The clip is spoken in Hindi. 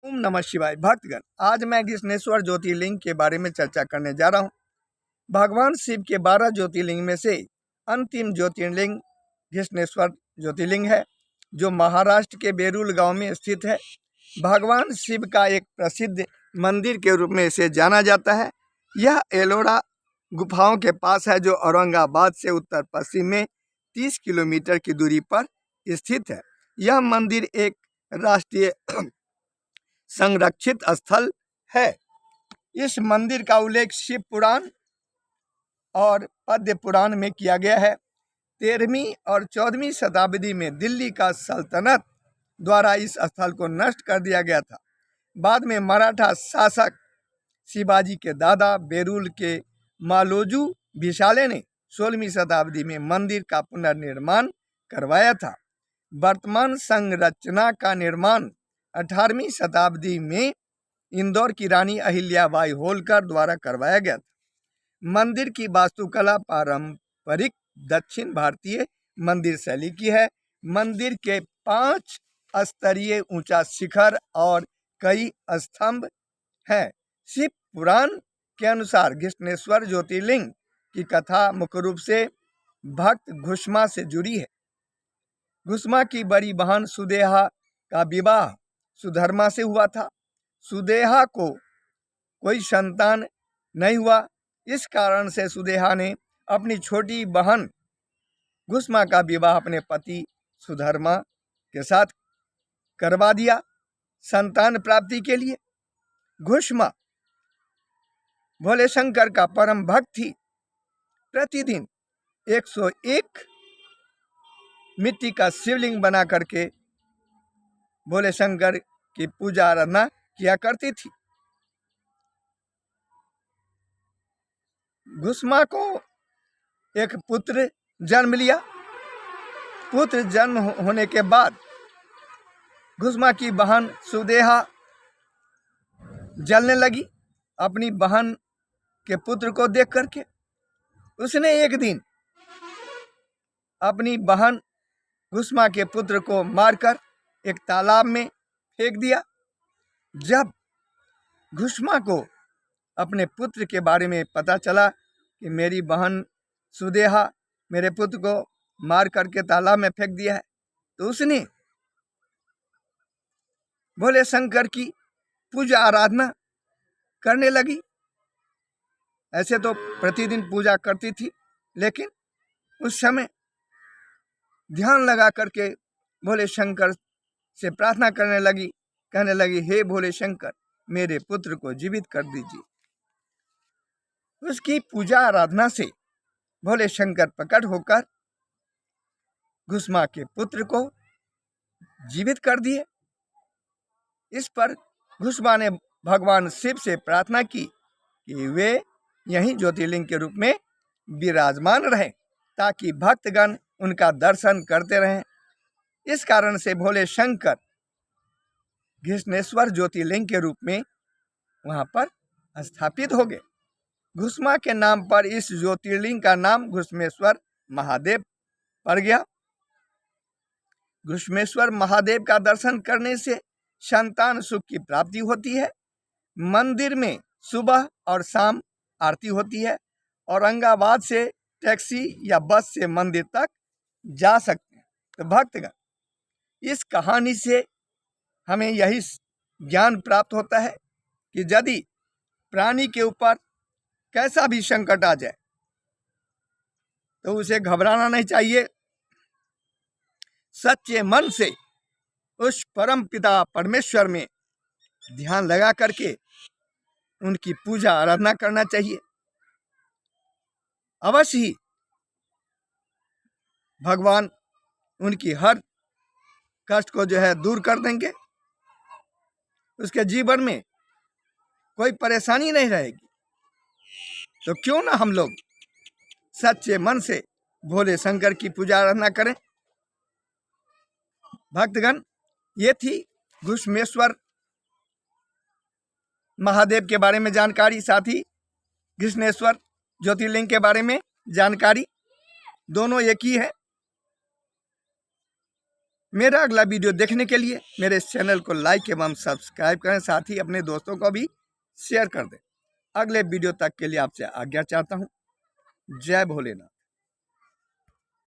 ओम नमः शिवाय। भक्तगण, आज मैं घृष्णेश्वर ज्योतिर्लिंग के बारे में चर्चा करने जा रहा हूँ। भगवान शिव के 12 ज्योतिर्लिंग में से अंतिम ज्योतिर्लिंग घृष्णेश्वर ज्योतिर्लिंग है, जो महाराष्ट्र के बेरुल गांव में स्थित है। भगवान शिव का एक प्रसिद्ध मंदिर के रूप में इसे जाना जाता है। यह एलोरा गुफाओं के पास है, जो औरंगाबाद से उत्तर पश्चिम में 30 किलोमीटर की दूरी पर स्थित है। यह मंदिर एक राष्ट्रीय संरक्षित स्थल है। इस मंदिर का उल्लेख शिव पुराण और पद्म पुराण में किया गया है। 13वीं और 14वीं शताब्दी में दिल्ली का सल्तनत द्वारा इस स्थल को नष्ट कर दिया गया था। बाद में मराठा शासक शिवाजी के दादा बेरुल के मालोजू भिसाले ने 16वीं शताब्दी में मंदिर का पुनर्निर्माण करवाया था। वर्तमान संरचना का निर्माण 18वीं शताब्दी में इंदौर की रानी अहिल्याबाई होलकर द्वारा करवाया गया था। मंदिर की वास्तुकला पारंपरिक दक्षिण भारतीय मंदिर शैली की है। मंदिर के 5 स्तरीय ऊंचा शिखर और कई स्तंभ हैं। शिव पुराण के अनुसार घृष्णेश्वर ज्योतिर्लिंग की कथा मुख्य रूप से भक्त घुष्मा से जुड़ी है। घुष्मा की बड़ी बहन सुदेहा का विवाह सुधर्मा से हुआ था। सुदेहा को कोई संतान नहीं हुआ। इस कारण से सुदेहा ने अपनी छोटी बहन घुष्मा का विवाह अपने पति सुधर्मा के साथ करवा दिया संतान प्राप्ति के लिए। घुष्मा भोले शंकर का परम भक्त थी। प्रतिदिन 101 मिट्टी का शिवलिंग बना करके भोले शंकर की पूजा आराधना किया करती थी। घुष्मा को एक पुत्र जन्म लिया। पुत्र जन्म होने के बाद घुष्मा की बहन सुदेहा जलने लगी अपनी बहन के पुत्र को देख करके। उसने एक दिन अपनी बहन घुष्मा के पुत्र को मारकर एक तालाब में फेंक दिया। जब घुष्मा को अपने पुत्र के बारे में पता चला कि मेरी बहन सुदेहा मेरे पुत्र को मार करके तालाब में फेंक दिया है, तो उसने भोले शंकर की पूजा आराधना करने लगी। ऐसे तो प्रतिदिन पूजा करती थी, लेकिन उस समय ध्यान लगा करके भोले शंकर से प्रार्थना करने लगी। कहने लगी, हे भोले शंकर, मेरे पुत्र को जीवित कर दीजिए। उसकी पूजा आराधना से भोले शंकर प्रकट होकर घुष्मा के पुत्र को जीवित कर दिए। इस पर घुष्मा ने भगवान शिव से प्रार्थना की कि वे यहीं ज्योतिर्लिंग के रूप में विराजमान रहें, ताकि भक्तगण उनका दर्शन करते रहें। इस कारण से भोले शंकर घृष्णेश्वर ज्योतिर्लिंग के रूप में वहां पर स्थापित हो गए। घुष्मा के नाम पर इस ज्योतिर्लिंग का नाम घुष्मेश्वर महादेव पड़ गया। घुष्मेश्वर महादेव का दर्शन करने से संतान सुख की प्राप्ति होती है। मंदिर में सुबह और शाम आरती होती है। औरंगाबाद से टैक्सी या बस से मंदिर तक जा सकते हैं। तो भक्तगण, इस कहानी से हमें यही ज्ञान प्राप्त होता है कि यदि प्राणी के ऊपर कैसा भी संकट आ जाए तो उसे घबराना नहीं चाहिए। सच्चे मन से उस परम पिता परमेश्वर में ध्यान लगा करके उनकी पूजा आराधना करना चाहिए। अवश्य ही भगवान उनकी हर कष्ट को जो है दूर कर देंगे। उसके जीवन में कोई परेशानी नहीं रहेगी। तो क्यों ना हम लोग सच्चे मन से भोले शंकर की पूजा आराधना करें। भक्तगण, ये थी घुष्मेश्वर महादेव के बारे में जानकारी, साथ ही घृष्णेश्वर ज्योतिर्लिंग के बारे में जानकारी। दोनों एक ही है। मेरा अगला वीडियो देखने के लिए मेरे इस चैनल को लाइक एवं सब्सक्राइब करें, साथ ही अपने दोस्तों को भी शेयर कर दें। अगले वीडियो तक के लिए आपसे आज्ञा चाहता हूँ। जय भोलेनाथ।